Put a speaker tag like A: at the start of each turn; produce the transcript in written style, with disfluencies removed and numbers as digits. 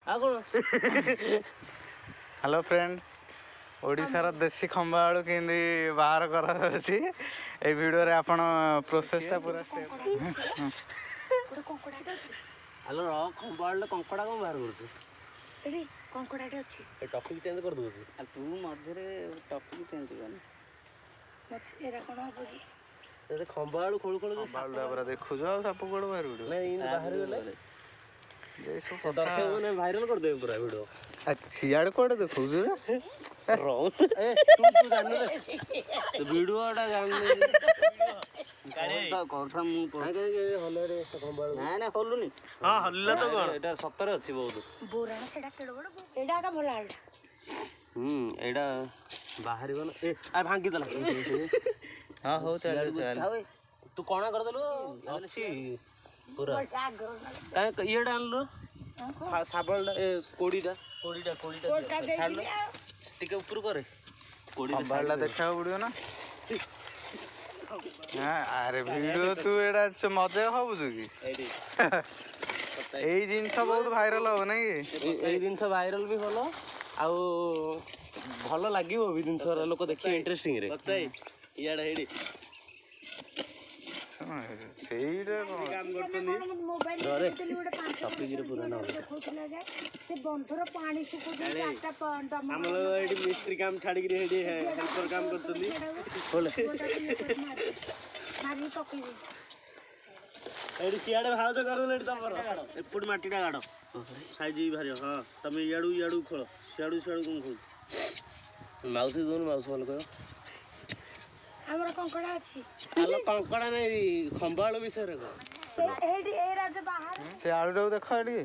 A: hello friend ओडिशार देसी खंबा आलू केंदी बाहर कराची ए वीडियो रे आपण प्रोसेसटा पूरा स्टेप
B: हेलो खंबा आलू कंकड़ा को बाहर करछु
C: एडी कंकड़ाटे अछि
B: ए टॉपिक चेंज कर दउ
A: आ तू मध्य रे टॉपिक चेंज कर
C: मछ एरा कोन हो कि
B: ए खंबा आलू खोल खोल
A: खंबा आलू पूरा देखु जाओ सब कोड बाहर वीडियो
B: नहीं इन बाहर गेले
A: ये सब
B: दर्शक ने वायरल कर दे पूरा वीडियो
A: अच्छी यार कोड देखु रे
B: रोन ए तू जान रे तो वीडियोटा जान ले गाड़ी कोठा मु पहाय के हले रे खंबा आलू ना ना खोलुनी हां हल्ला तो कोन एटा 70 अछि बहुत
C: बोराना सेडा केड बड एडा का भला आलू
B: एडा बाहरी बन ए आ भांगी दला
A: हां हो चल चल
B: तू कोना कर दलो अछि पूरा ये डाल लो साबल ए कोड़ीटा छाड़ टिके ऊपर करे कोड़ी
A: खंबाला देखा पड़ियो ना हां अरे वीडियो तू एडा मजा होबुजु की एई जिंस बहुत वायरल हो नै
B: एई जिंस वायरल भी होलो आ भलो लागिवो भी जिंस लोक देखि इंटरेस्टिंग रे बताई इयाडा हेडी
A: ସେଇଟା
C: काम करतनी मोबाइल देखली ओडा 5
B: टॉपिक रे पूरा ना
C: देखौतला जाय से बंधर पानी सुको चारटा टमाटर
B: हम लोग एडी मिस्त्री काम छाड़ी के हेडी हेल्पर काम करतनी बोले
C: मारी पकई
B: एडी सियाडे भाव तो कर देले तमर एपुड माटीटा गाडो साइज ही भारी हां तमे याडू खोल सियाडू कोन खोल माउसी दोन माउस बोल कयो
C: हमरा कंकड़ा अछि
B: आलो कंकड़ा नै खंबाळो विषय रे
C: एडी ए राज बाहर
A: से आलू देखा एडी